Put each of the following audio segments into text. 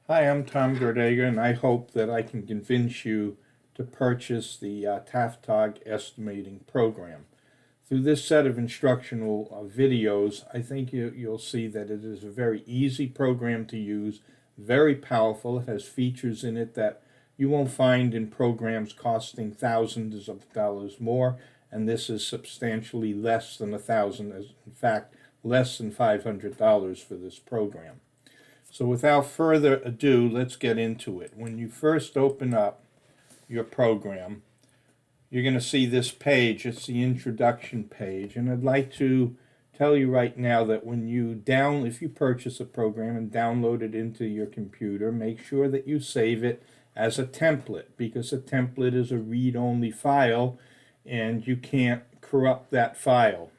Hi, I'm Tom Gordega, and I hope that I can convince you to purchase the TAFTOG estimating program. Through this set of instructional videos, I think you'll see that it is a very easy program to use, very powerful. It has features in it that you won't find in programs costing thousands of dollars more, and this is substantially less than $1,000, in fact, less than $500 for this program. So without further ado, let's get into it. When you first open up your program, you're going to see this page. It's the introduction page. And I'd like to tell you right now that when if you purchase a program and download it into your computer, make sure that you save it as a template, because a template is a read-only file and you can't corrupt that file.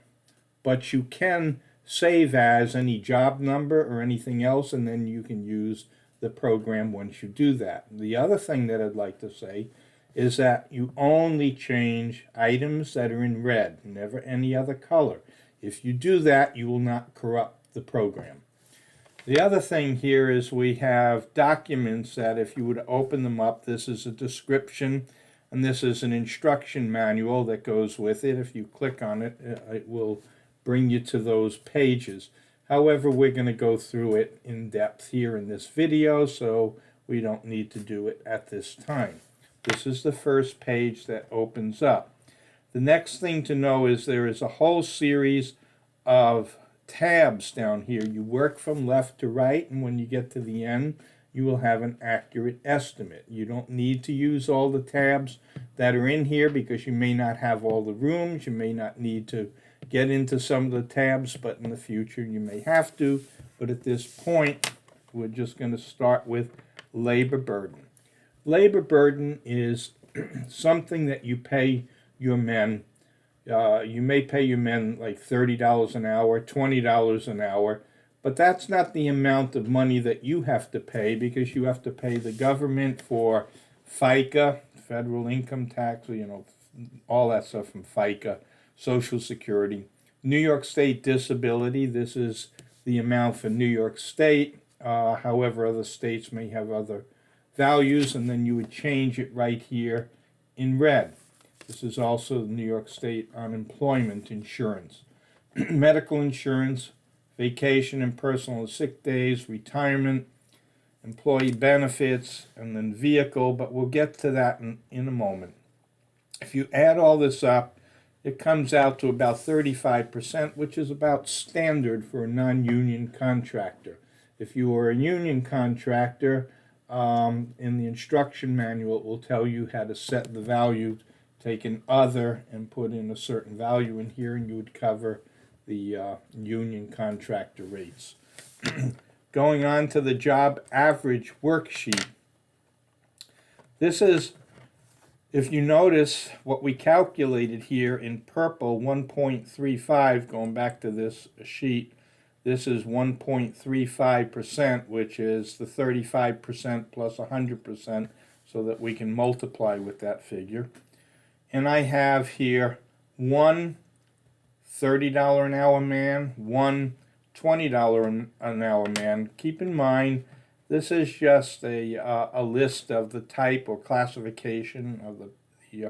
But you can save as any job number or anything else, and then you can use the program once you do that. The other thing that I'd like to say is that you only change items that are in red, never any other color. If you do that, you will not corrupt the program. The other thing here is we have documents that if you would open them up, this is a description and this is an instruction manual that goes with it. If you click on it, it will bring you to those pages. However, we're going to go through it in depth here in this video, so we don't need to do it at this time. This is the first page that opens up. The next thing to know is there is a whole series of tabs down here. You work from left to right, and when you get to the end, you will have an accurate estimate. You don't need to use all the tabs that are in here because you may not have all the rooms. You may not need to get into some of the tabs, but in the future you may have to. But at this point, we're just going to start with labor burden. Labor burden is something that you pay your men. You may pay your men like $30 an hour, $20 an hour, but that's not the amount of money that you have to pay, because you have to pay the government for FICA, federal income tax, all that stuff from FICA, Social Security, New York State disability. This is the amount for New York State. However, other states may have other values, and then you would change it right here in red. This is also the New York State unemployment insurance, medical insurance, vacation and personal sick days, retirement, employee benefits, and then vehicle, but we'll get to that in a moment. If you add all this up, it comes out to about 35%, which is about standard for a non-union contractor. If you are a union contractor, in the instruction manual, it will tell you how to set the value, take an other and put in a certain value in here, and you would cover the union contractor rates. Going on to the job average worksheet. This is, if you notice what we calculated here in purple, 1.35, going back to this sheet, this is 1.35%, which is the 35% plus 100%, so that we can multiply with that figure. And I have here one $30 an hour man, one $20 an hour man. Keep in mind, this is just a list of the type or classification of the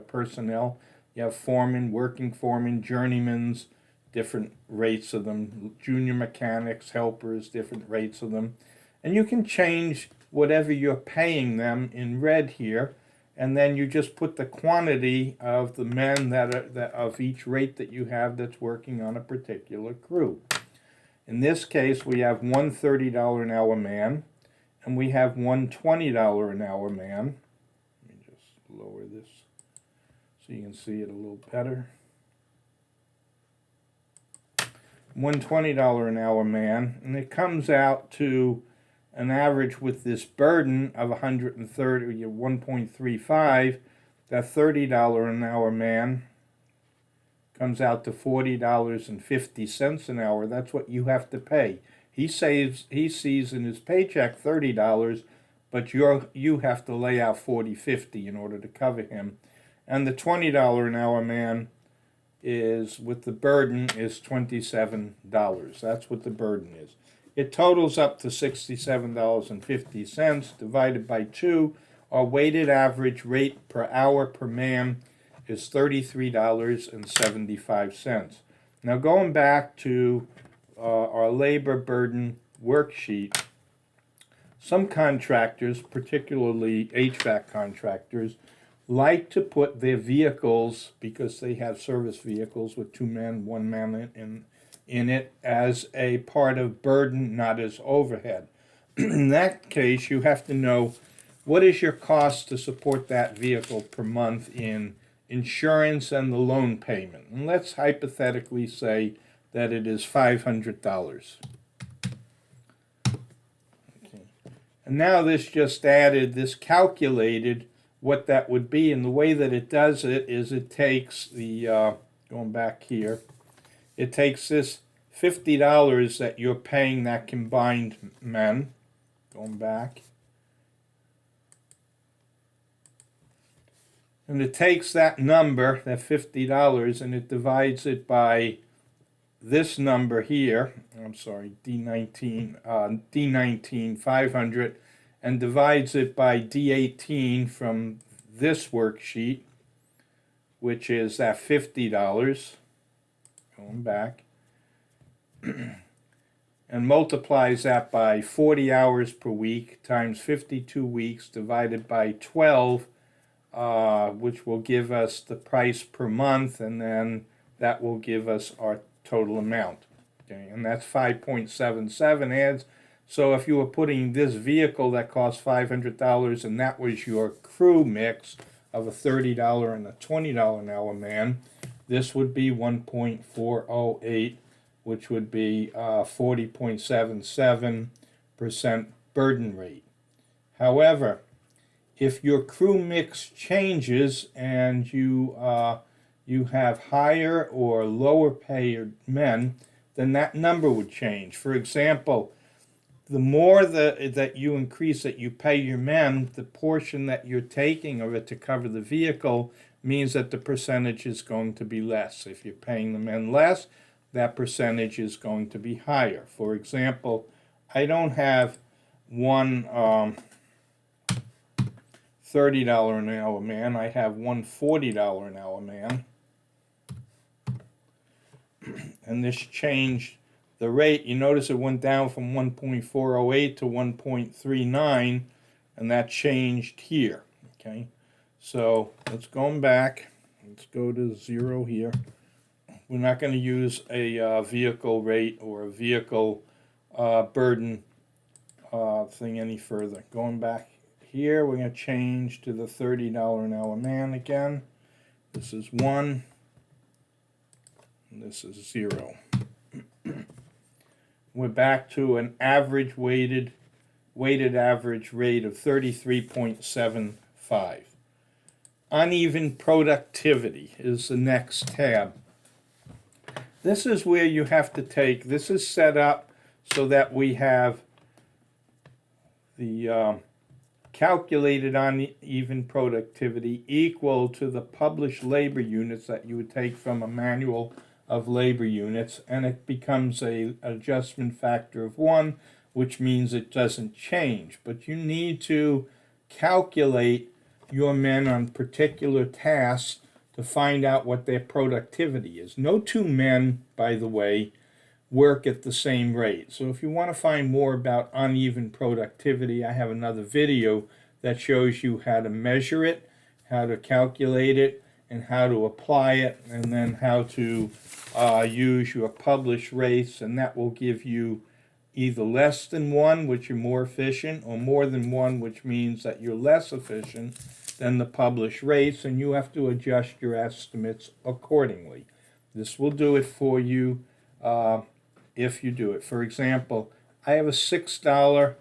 personnel. You have foremen, working foremen, journeymans, different rates of them, junior mechanics, helpers, different rates of them. And you can change whatever you're paying them in red here, and then you just put the quantity of the men of each rate that you have that's working on a particular crew. In this case, we have one $30 an hour man, and we have one $20 an hour man. Let me just lower this so you can see it a little better. One $20 an hour man, and it comes out to an average with this burden of 1.35. That $30 an hour man comes out to $40.50 an hour. That's what you have to pay. He sees in his paycheck $30, but you have to lay out $40.50 in order to cover him. And the $20 an hour man is, with the burden, is $27. That's what the burden is. it totals up to $67.50 divided by 2. Our weighted average rate per hour per man is $33.75. Now going back to our labor burden worksheet, some contractors, particularly HVAC contractors, like to put their vehicles, because they have service vehicles with 2 men, 1 man in it, as a part of burden, not as overhead. In that case, you have to know what is your cost to support that vehicle per month in insurance and the loan payment. And let's hypothetically say that it is $500. Okay. And now this just added, this calculated what that would be, and the way that it does it is it takes the, going back here, it takes this $50 that you're paying that combined men, going back, and it takes that number, that $50, and it divides it by this number here, I'm sorry, D19, 500, and divides it by D18 from this worksheet, which is that $50, going back, and multiplies that by 40 hours per week times 52 weeks divided by 12, which will give us the price per month, and then that will give us our total amount. Okay, and that's 5.77 adds. So if you were putting this vehicle that cost $500 and that was your crew mix of a $30 and a $20 an hour man, this would be 1.408, which would be 40.77% burden rate. However, if your crew mix changes and you have higher or lower paid men, then that number would change. For example, the more that you increase that you pay your men, the portion that you're taking of it to cover the vehicle means that the percentage is going to be less. If you're paying the men less, that percentage is going to be higher. For example, I don't have one $30 an hour man. I have one $40 an hour man. And this changed the rate. You notice it went down from 1.408 to 1.39, and that changed here. Okay, so let's go back. Let's go to 0 here. We're not going to use a vehicle rate or a vehicle burden thing any further. Going back here, we're going to change to the $30 an hour man again. This is 1. And this is 0. We're back to an average weighted average rate of 33.75. Uneven productivity is the next tab. This is where you have to take, this is set up so that we have the calculated uneven productivity equal to the published labor units that you would take from a manual of labor units, and it becomes an adjustment factor of 1, which means it doesn't change. But you need to calculate your men on particular tasks to find out what their productivity is. No 2 men, by the way, work at the same rate. So if you want to find more about uneven productivity, I have another video that shows you how to measure it, how to calculate it, and how to apply it, and then how to use your published rates, and that will give you either less than 1, which you're more efficient, or more than 1, which means that you're less efficient than the published rates, and you have to adjust your estimates accordingly. This will do it for you if you do it. For example, I have a $6,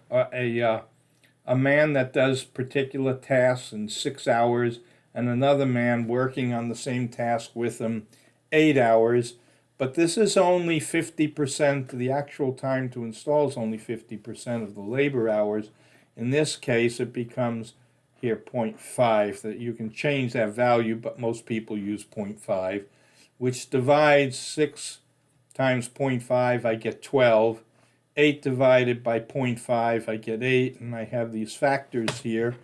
a man that does particular tasks in 6 hours, and another man working on the same task with him 8 hours, but this is only 50%, the actual time to install is only 50% of the labor hours. In this case, it becomes here 0.5, that you can change that value, but most people use 0.5, which divides 6 times 0.5, I get 12, 8 divided by 0.5, I get 8, and I have these factors here.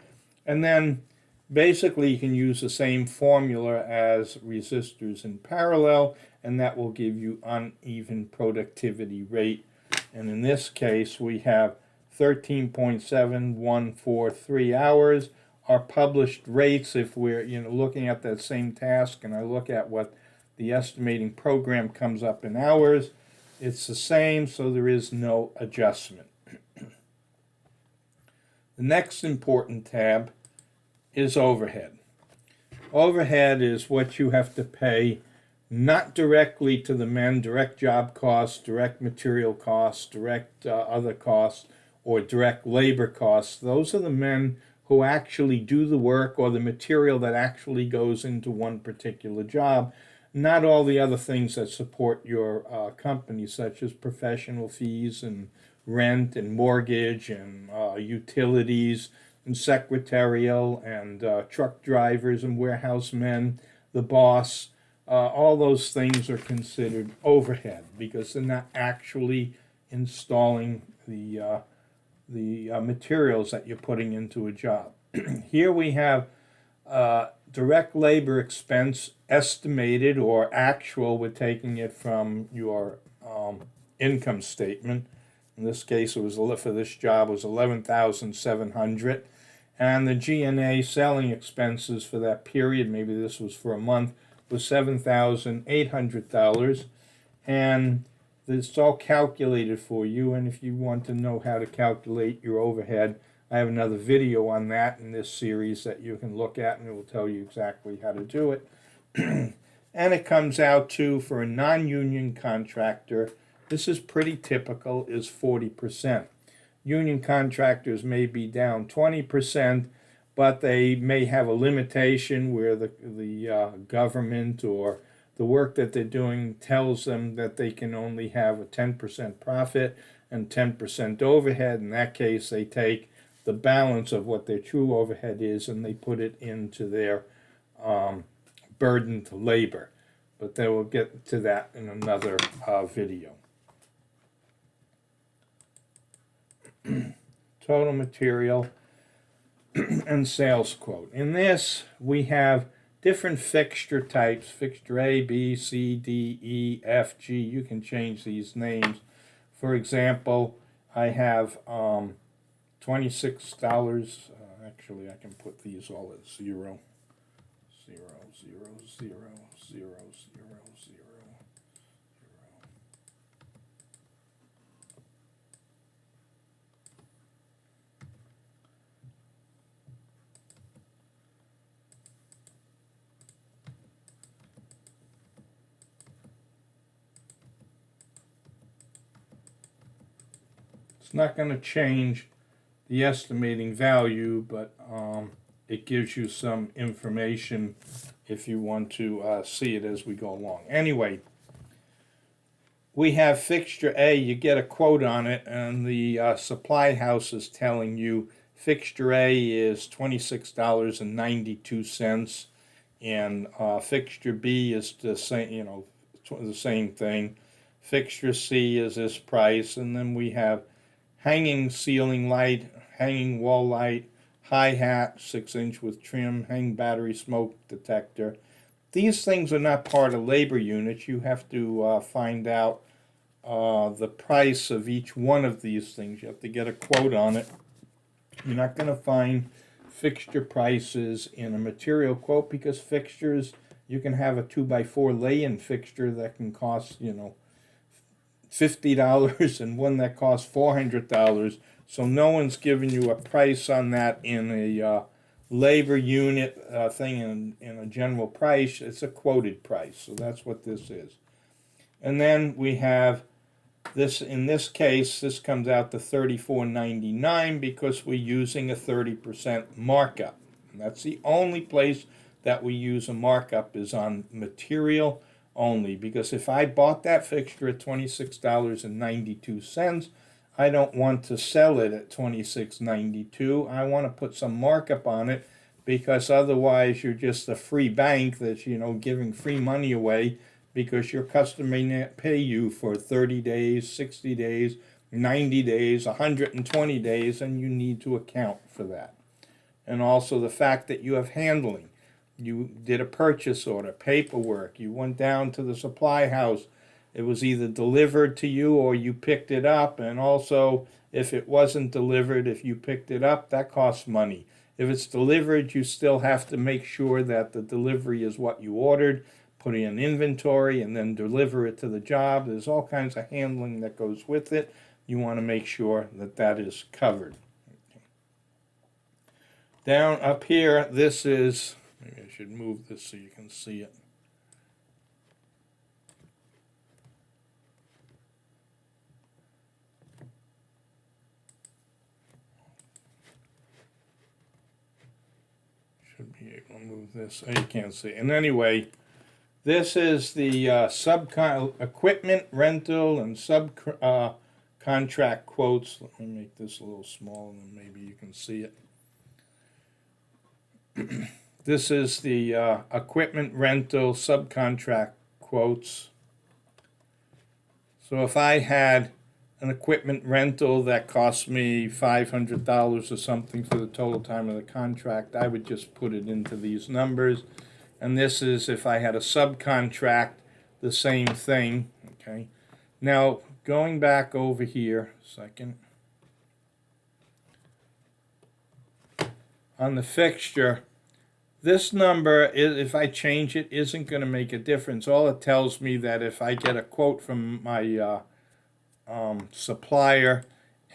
And then basically you can use the same formula as resistors in parallel, and that will give you uneven productivity rate. And in this case, we have 13.7143 hours. Our published rates, if we're looking at that same task, and I look at what the estimating program comes up in hours, it's the same, so there is no adjustment. The next important tab is overhead. Overhead is what you have to pay not directly to the men, direct job costs, direct material costs, direct other costs, or direct labor costs. Those are the men who actually do the work or the material that actually goes into one particular job, not all the other things that support your company, such as professional fees and rent and mortgage and utilities and secretarial and truck drivers and warehouse men, the boss. All those things are considered overhead because they're not actually installing the materials that you're putting into a job. Here we have direct labor expense estimated or actual. We're taking it from your income statement. In this case, it was for this job was $11,700, and the G&A selling expenses for that period, maybe this was for a month, was $7,800, and it's all calculated for you. And if you want to know how to calculate your overhead, I have another video on that in this series that you can look at, and it will tell you exactly how to do it. And it comes out to, for a non-union contractor, this is pretty typical, is 40%. Union contractors may be down 20%, but they may have a limitation where the government or the work that they're doing tells them that they can only have a 10% profit and 10% overhead. In that case, they take the balance of what their true overhead is and they put it into their burden to labor. But they will get to that in another video. Total material and sales quote. In this, we have different fixture types, fixture A, B, C, D, E, F, G. You can change these names. For example, I have $26. Actually, I can put these all at 0, 0, 0, 0, 0, 0, 0, 0. It's not going to change the estimating value, but it gives you some information if you want to see it as we go along. Anyway, we have fixture A. You get a quote on it, and the supply house is telling you fixture A is $26.92, and fixture B is the same, the same thing. Fixture C is this price, and then we have hanging ceiling light, hanging wall light, hi-hat, 6-inch with trim, hang battery smoke detector. These things are not part of labor units. You have to find out the price of each one of these things. You have to get a quote on it. You're not going to find fixture prices in a material quote because fixtures, you can have a 2x4 lay-in fixture that can cost, $50 and one that costs $400. So no one's giving you a price on that in a labor unit thing in a general price. It's a quoted price. So that's what this is. And then we have this. In this case, this comes out to $34.99 because we're using a 30% markup. And that's the only place that we use a markup is on material only, because if I bought that fixture at $26.92, I don't want to sell it at $26.92. I want to put some markup on it because otherwise you're just a free bank that's giving free money away because your customer may not pay you for 30 days, 60 days, 90 days, 120 days, and you need to account for that. And also the fact that you have handling. You did a purchase order, paperwork, you went down to the supply house, it was either delivered to you or you picked it up, and also if it wasn't delivered, if you picked it up, that costs money. If it's delivered, you still have to make sure that the delivery is what you ordered, put it in inventory, and then deliver it to the job. There's all kinds of handling that goes with it. You want to make sure that that is covered. Down up here, this is, maybe I should move this so you can see it. Should be able to move this. Oh, you can't see. And anyway, this is the equipment rental and subcontract quotes. Let me make this a little smaller, and maybe you can see it. This is the equipment rental subcontract quotes. So if I had an equipment rental that cost me $500 or something for the total time of the contract, I would just put it into these numbers. And this is if I had a subcontract, the same thing. Okay. Now going back over here a second. On the fixture, this number, if I change it, isn't going to make a difference. All it tells me that if I get a quote from my supplier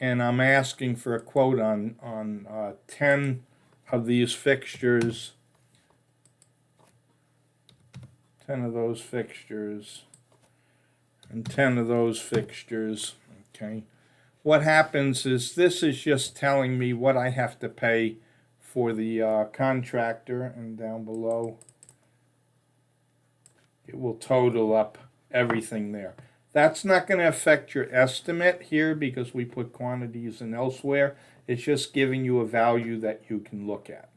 and I'm asking for a quote on 10 of these fixtures, 10 of those fixtures, and 10 of those fixtures, okay, what happens is this is just telling me what I have to pay for the contractor, and down below it will total up everything there. That's not going to affect your estimate here because we put quantities in elsewhere. It's just giving you a value that you can look at.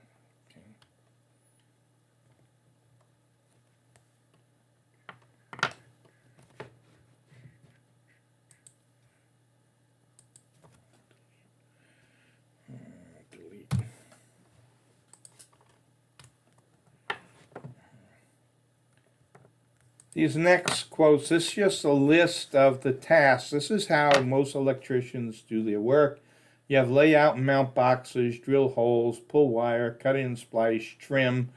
These next quotes, this is just a list of the tasks. This is how most electricians do their work. You have layout and mount boxes, drill holes, pull wire, cut in, splice, trim.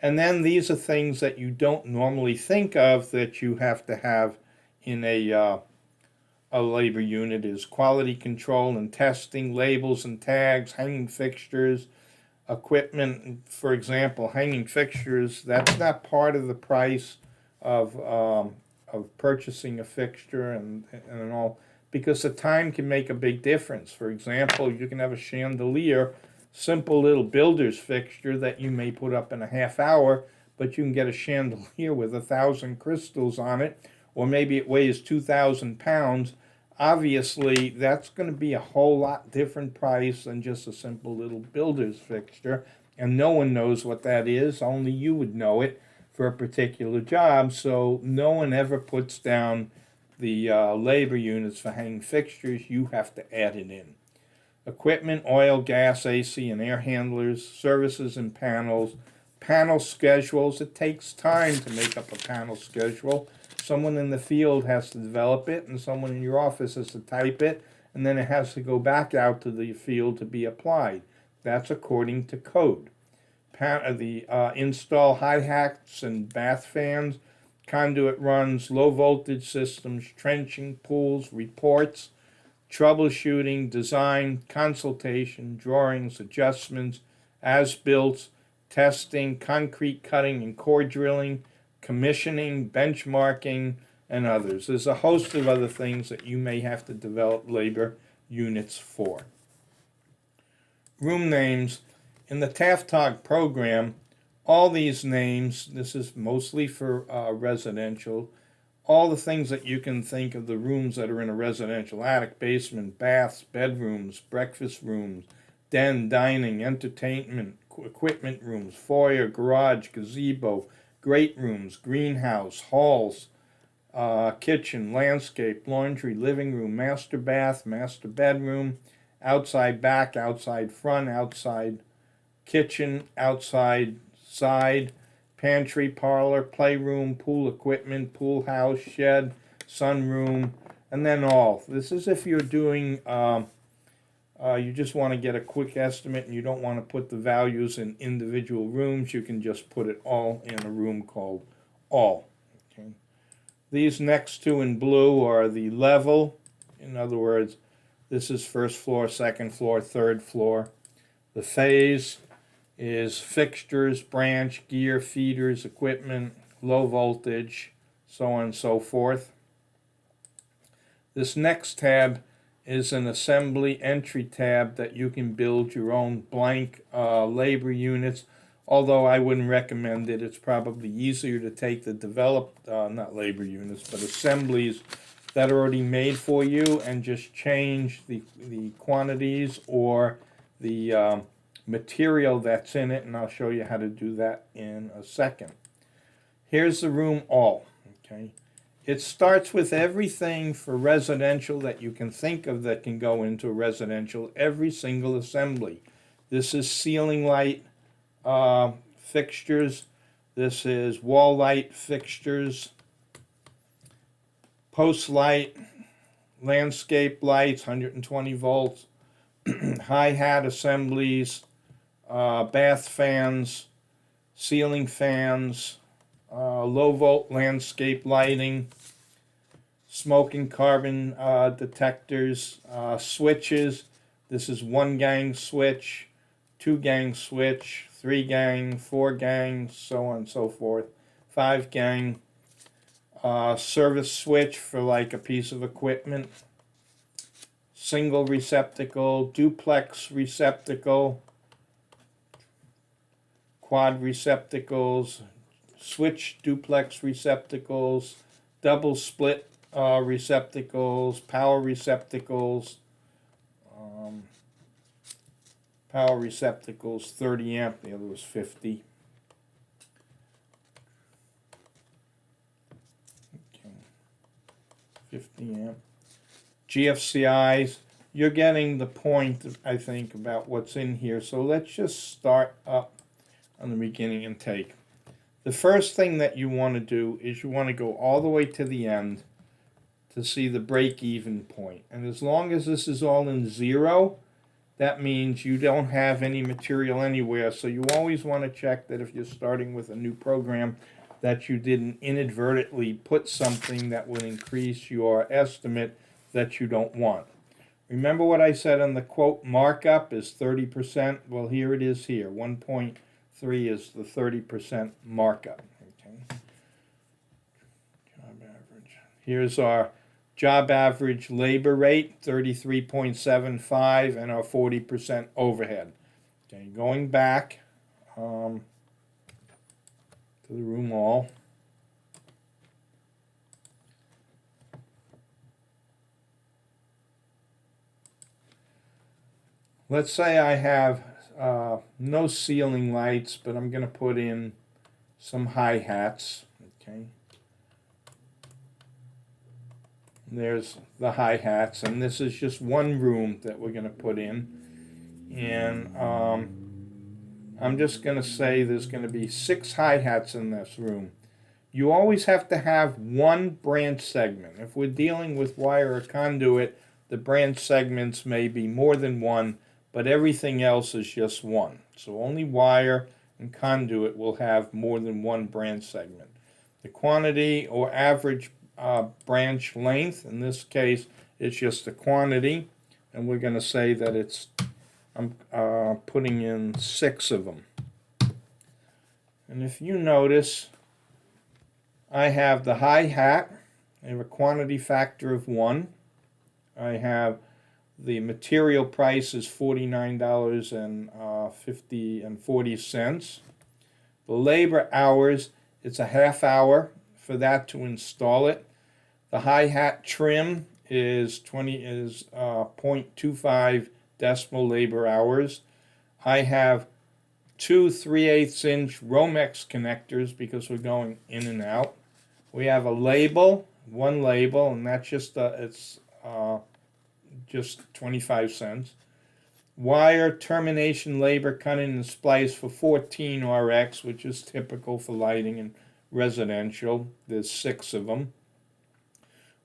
And then these are things that you don't normally think of that you have to have in a labor unit is quality control and testing, labels and tags, hanging fixtures, equipment. For example, hanging fixtures, that's not part of the price of purchasing a fixture and all, because the time can make a big difference. For example, you can have a chandelier, simple little builder's fixture that you may put up in a half hour, but you can get a chandelier with 1,000 crystals on it, or maybe it weighs 2,000 pounds. Obviously, that's going to be a whole lot different price than just a simple little builder's fixture, and no one knows what that is. Only you would know it for a particular job, so no one ever puts down the labor units for hanging fixtures. You have to add it in. Equipment, oil, gas, AC, and air handlers, services and panels, panel schedules. It takes time to make up a panel schedule. Someone in the field has to develop it, and someone in your office has to type it, and then it has to go back out to the field to be applied. That's according to code. Install hi-hats and bath fans, conduit runs, low voltage systems, trenching, pools, reports, troubleshooting, design, consultation, drawings, adjustments, as-built, testing, concrete cutting and core drilling, commissioning, benchmarking, and others. There's a host of other things that you may have to develop labor units for. Room names. In the TAFTOG program, all these names, this is mostly for residential, all the things that you can think of the rooms that are in a residential: attic, basement, baths, bedrooms, breakfast rooms, den, dining, entertainment, equipment rooms, foyer, garage, gazebo, great rooms, greenhouse, halls, kitchen, landscape, laundry, living room, master bath, master bedroom, outside back, outside front, outside kitchen, outside side, pantry, parlor, playroom, pool equipment, pool house, shed, sunroom, and then all. This is if you're doing, you just want to get a quick estimate and you don't want to put the values in individual rooms. You can just put it all in a room called all. Okay. These next two in blue are the level. In other words, this is first floor, second floor, third floor. The phase is fixtures, branch, gear, feeders, equipment, low voltage, so on and so forth. This next tab is an assembly entry tab that you can build your own blank labor units, although I wouldn't recommend it. It's probably easier to take the developed, not labor units, but assemblies that are already made for you and just change the quantities or the material that's in it, and I'll show you how to do that in a second. Here's the room all. Okay, it starts with everything for residential that you can think of that can go into residential, every single assembly. This is ceiling light fixtures. This is wall light fixtures, post light, landscape lights, 120 volts, hi-hat assemblies, bath fans, ceiling fans, low volt landscape lighting, smoke and carbon detectors, switches. This is 1-gang switch, 2-gang switch, 3-gang, 4-gang, so on and so forth, 5-gang, service switch for like a piece of equipment, single receptacle, duplex receptacle, quad receptacles, switch duplex receptacles, double split receptacles, power receptacles, 30 amp, the other was 50. Okay. 50 amp. GFCIs, you're getting the point, I think, about what's in here. So let's just start up on the beginning and take. The first thing that you want to do is you want to go all the way to the end to see the break-even point. And as long as this is all in 0, that means you don't have any material anywhere. So you always want to check that if you're starting with a new program that you didn't inadvertently put something that will increase your estimate that you don't want. Remember what I said on the quote markup is 30%? Well, here it is here. 1.3 is the 30% markup. Okay. Job average. Here's our job average labor rate, 33.75, and our 40% overhead. Okay, going back to the room all. Let's say I have no ceiling lights, but I'm going to put in some hi-hats. Okay. There's the hi-hats, and this is just one room that we're going to put in. And I'm just going to say there's going to be 6 hi-hats in this room. You always have to have one branch segment. If we're dealing with wire or conduit, the branch segments may be more than one, but everything else is just one. So only wire and conduit will have more than one branch segment. The quantity or average branch length, in this case, it's just the quantity, and we're going to say that it's, I'm putting in 6 of them. And if you notice, I have the hi-hat, I have a quantity factor of 1. I have the material price is $49.40. The labor hours, it's a half hour for that to install it. The hi-hat trim is 0.25 decimal labor hours. I have 2 3/8 inch Romex connectors because we're going in and out. We have a label one label, and that's just it's just 25 cents. Wire termination labor cutting and splice for 14 RX, which is typical for lighting and residential. There's 6 of them.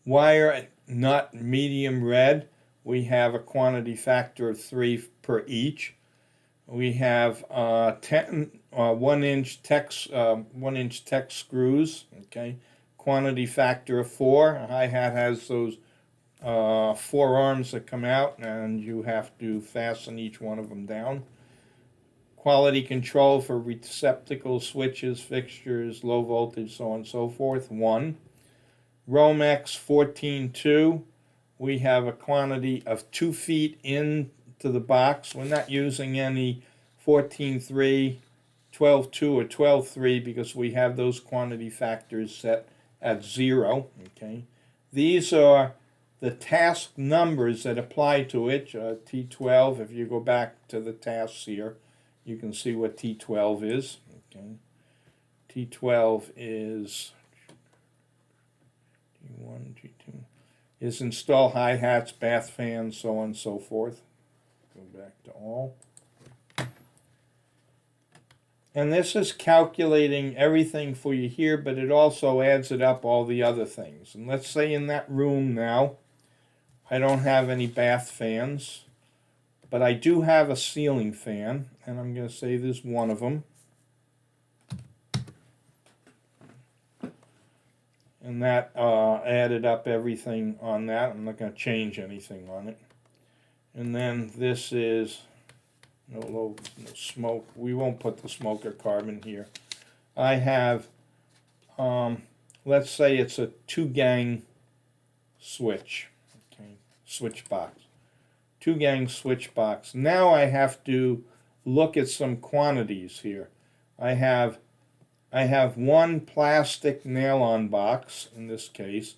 Wire nut medium red, we have a quantity factor of 3 per each. We have 1-inch tech screws. Okay, quantity factor of 4. A hi-hat has those 4 arms that come out, and you have to fasten each one of them down. Quality control for receptacle switches, fixtures, low voltage, so on and so forth, 1. Romex 14.2, we have a quantity of 2 feet into the box. We're not using any 14.3, 12.2, or 12.3 because we have those quantity factors set at 0. Okay, these are the task numbers that apply to it. T12, if you go back to the tasks here, you can see what T12 is. Okay, T12 is T1, T2, is install hi-hats, bath fans, so on and so forth. Go back to all. And this is calculating everything for you here, but it also adds it up all the other things. And let's say in that room now, I don't have any bath fans, but I do have a ceiling fan, and I'm going to say there's one of them. And that added up everything on that. I'm not going to change anything on it. And then this is no smoke. We won't put the smoke or carbon here. I have, let's say it's a 2-gang switch. Okay, switch box. 2-gang switch box. Now I have to look at some quantities here. I have 1 plastic nail-on box in this case,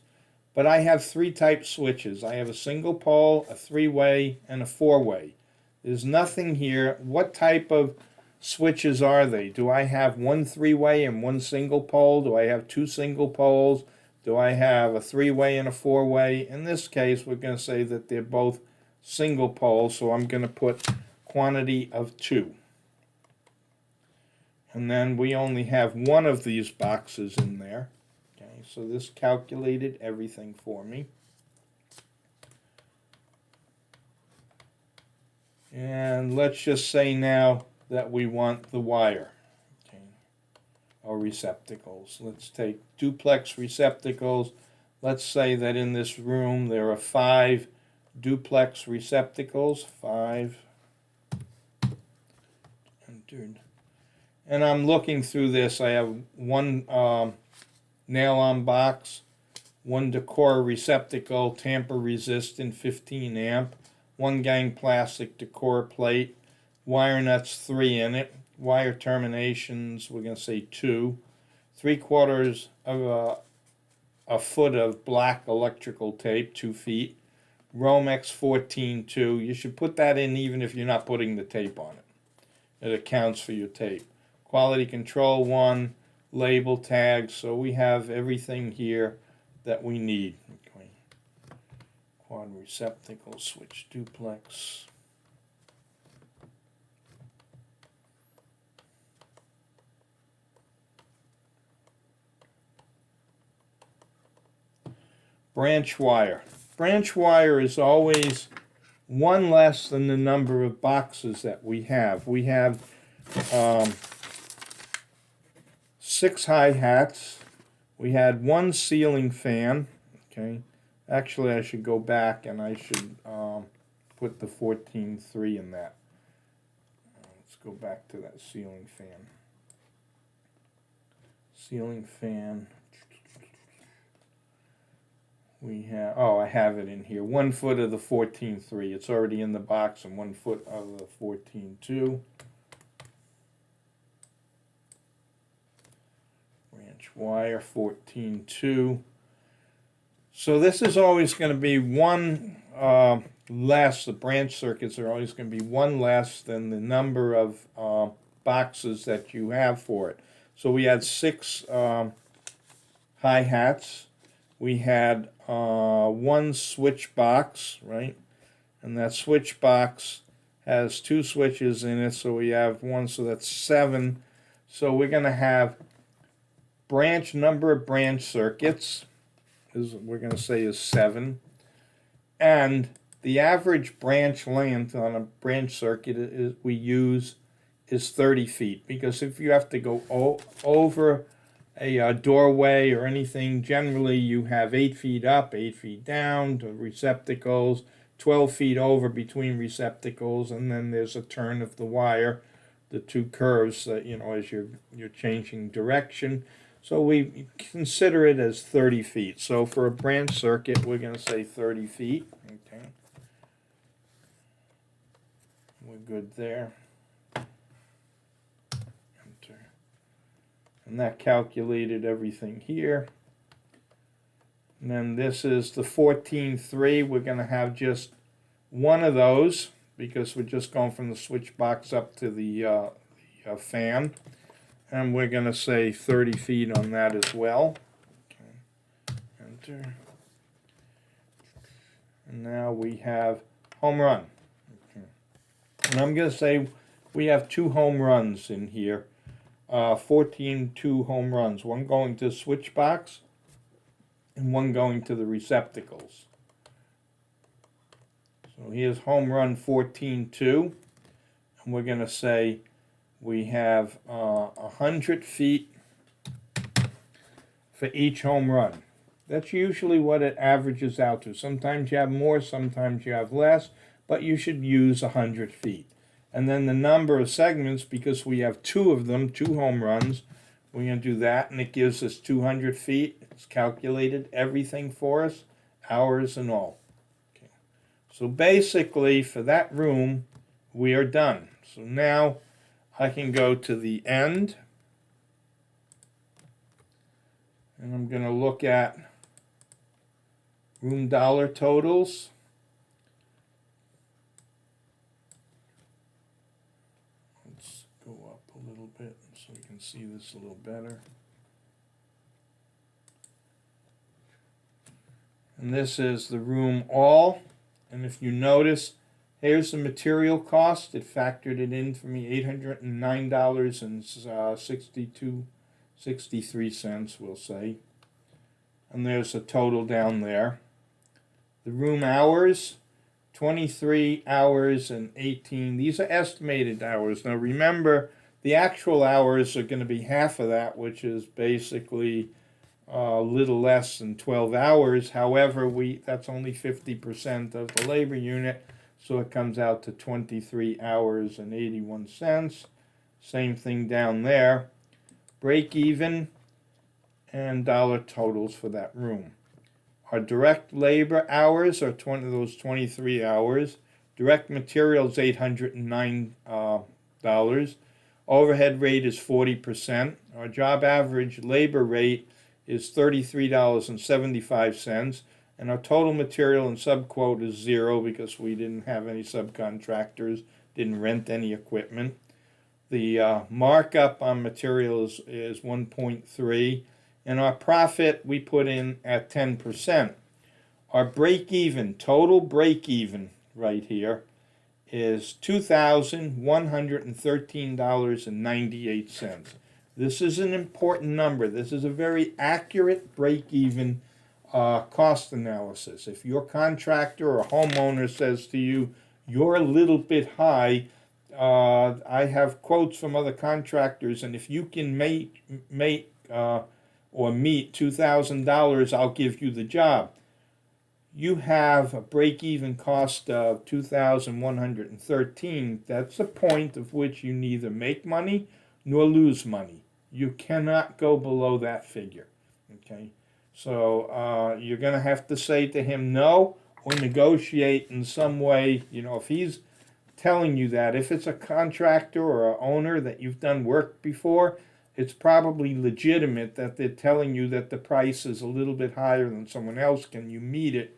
but I have 3 type switches. I have a single pole, a 3-way, and a 4-way. There's nothing here. What type of switches are they? Do I have 1 3-way and 1 single pole? Do I have 2 single poles? Do I have a 3-way and a 4-way? In this case, we're going to say that they're both single poles, so I'm going to put quantity of 2. And then we only have 1 of these boxes in there. Okay, so this calculated everything for me. And let's just say now that we want the wire, okay, or receptacles. Let's take duplex receptacles. Let's say that in this room there are 5 duplex receptacles. 5. And I'm looking through this. I have 1 nail-on box, 1 decor receptacle, tamper resistant, 15 amp, 1 gang plastic decor plate, wire nuts 3 in it, wire terminations, we're going to say 2, 3/4 of a foot of black electrical tape, 2 feet, Romex 14.2. You should put that in even if you're not putting the tape on it. It accounts for your tape. Quality control 1, label tags, so we have everything here that we need. Okay. Quad receptacle, switch duplex. Branch wire. Branch wire is always 1 less than the number of boxes that we have. We have 6 hi-hats. We had 1 ceiling fan. Okay, actually I should go back and I should put the 14.3 in that. Let's go back to that ceiling fan. Ceiling fan. We have, I have it in here. 1 foot of the 14.3. It's already in the box, and 1 foot of the 14.2. Branch wire 14.2. So this is always going to be 1 less. The branch circuits are always going to be 1 less than the number of boxes that you have for it. So we had 6 hi-hats. we had one switch box, right? And that switch box has 2 switches in it, so we have one, so that's 7. So we're going to have number of branch circuits, we're going to say is 7. And the average branch length on a branch circuit we use is 30 feet. Because if you have to go over a doorway or anything, generally you have 8 feet up, 8 feet down to receptacles, 12 feet over between receptacles, and then there's a turn of the wire, the 2 curves, as you're changing direction. So we consider it as 30 feet. So for a branch circuit, we're going to say 30 feet. Okay. We're good there. Enter. And that calculated everything here. And then this is the 14.3. We're going to have just one of those because we're just going from the switch box up to the fan. And we're going to say 30 feet on that as well. Okay. Enter. And now we have home run. Okay. And I'm going to say we have 2 home runs in here. 14.2 home runs. One going to the switch box and one going to the receptacles. So here's home run 14.2. And we're going to say we have 100 feet for each home run. That's usually what it averages out to. Sometimes you have more, sometimes you have less, but you should use 100 feet. And then the number of segments, because we have 2 of them, 2 home runs, we're going to do that, and it gives us 200 feet. It's calculated everything for us, hours and all. Okay. So basically, for that room, we are done. So now I can go to the end, and I'm going to look at room dollar totals. Let's go up a little bit so we can see this a little better. And this is the room all, and if you notice, here's the material cost. It factored it in for me, $809.63, we'll say. And there's a total down there. The room hours, 23 hours and 18. These are estimated hours. Now remember, the actual hours are going to be half of that, which is basically a little less than 12 hours. However, that's only 50% of the labor unit. So it comes out to 23 hours and 81 cents. Same thing down there. Break even and dollar totals for that room. Our direct labor hours are those 23 hours. Direct materials $809. Overhead rate is 40%. Our job average labor rate is $33.75. And our total material and subquote is 0 because we didn't have any subcontractors, didn't rent any equipment. The markup on materials is 1.3, and our profit we put in at 10%. Our total break even right here is $2,113.98. This is an important number. This is a very accurate break even cost analysis. If your contractor or homeowner says to you, you're a little bit high, I have quotes from other contractors, and if you can make or meet $2,000, I'll give you the job. You have a break-even cost of $2,113. That's the point of which you neither make money nor lose money. You cannot go below that figure. Okay, so you're going to have to say to him no, or negotiate in some way. If he's telling you that, if it's a contractor or an owner that you've done work before, it's probably legitimate that they're telling you that the price is a little bit higher than someone else. Can you meet it?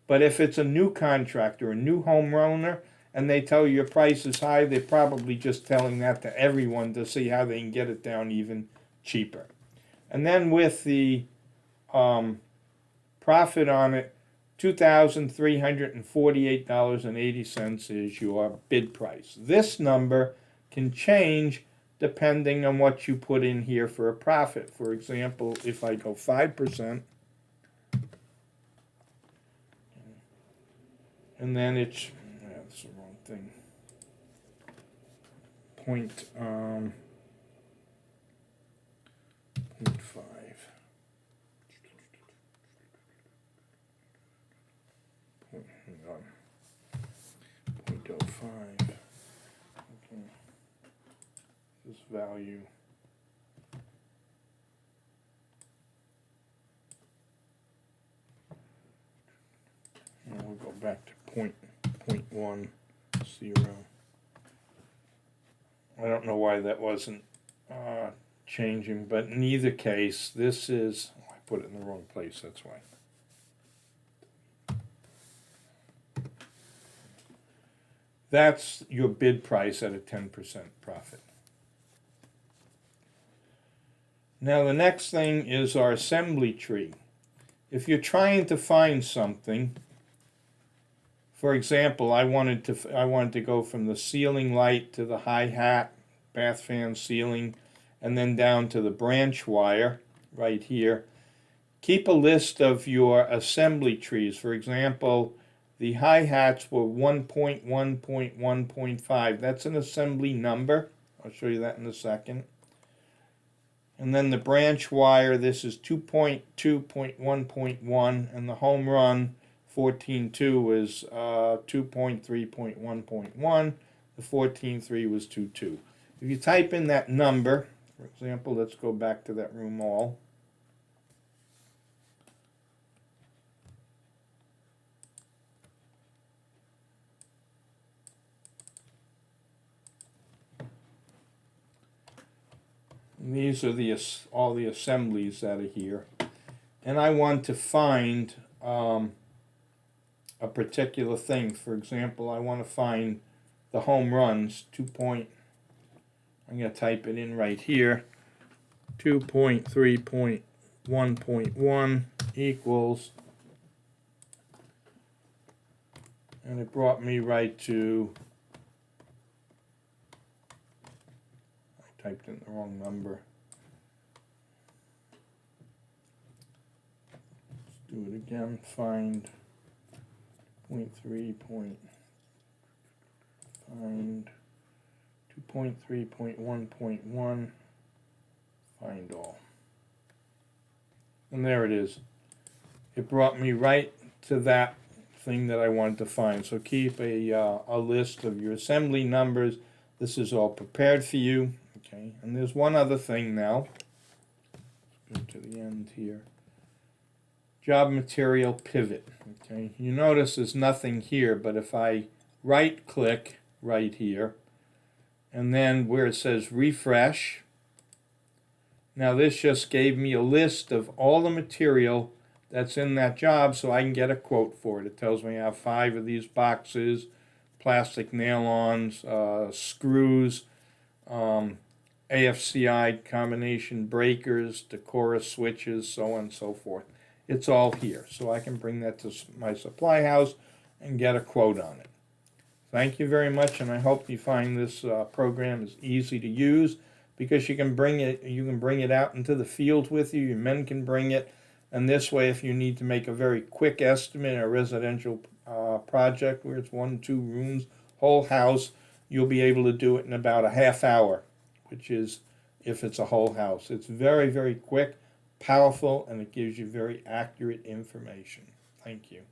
But if it's a new contractor, a new homeowner, and they tell you your price is high, they're probably just telling that to everyone to see how they can get it down even cheaper. And then with the Profit on it, $2,348.80 is your bid price. This number can change depending on what you put in here for a profit. For example, if I go 5%, and then it's, that's the wrong thing, point 0.5. Hang on. 0.05. Okay. This value. And we'll go back to 0.10. I don't know why that wasn't changing, but in either case, this is, oh, I put it in the wrong place, that's why. That's your bid price at a 10% profit. Now the next thing is our assembly tree. If you're trying to find something, for example, I wanted to go from the ceiling light to the hi-hat, bath fan, ceiling, and then down to the branch wire right here. Keep a list of your assembly trees. For example, the hi-hats were 1.1.1.5. That's an assembly number. I'll show you that in a second. And then the branch wire, this is 2.2.1.1, and the home run 14.2 is 2.3.1.1. The 14.3 was 2.2. If you type in that number, for example, let's go back to that room all. And these are all the assemblies that are here. And I want to find a particular thing. For example, I want to find the home runs, I'm going to type it in right here, 2.3.1.1 equals, and it brought me right to, I typed in the wrong number. Let's do it again, find 0.3. Find 2.3.1.1, find all. And there it is. It brought me right to that thing that I wanted to find. So keep a list of your assembly numbers. This is all prepared for you. Okay, and there's one other thing now. Let's go to the end here. Job material pivot. Okay, you notice there's nothing here, but if I right click right here, and then where it says refresh, now this just gave me a list of all the material that's in that job so I can get a quote for it. It tells me I have 5 of these boxes, plastic nail-ons, screws, AFCI combination breakers, Decora switches, so on and so forth. It's all here, so I can bring that to my supply house and get a quote on it. Thank you very much, and I hope you find this program is easy to use, because you can bring it out into the field with you. Your men can bring it, and this way, if you need to make a very quick estimate in a residential project where it's 1, 2 rooms, whole house, you'll be able to do it in about a half hour, which is if it's a whole house. It's very, very quick, powerful, and it gives you very accurate information. Thank you.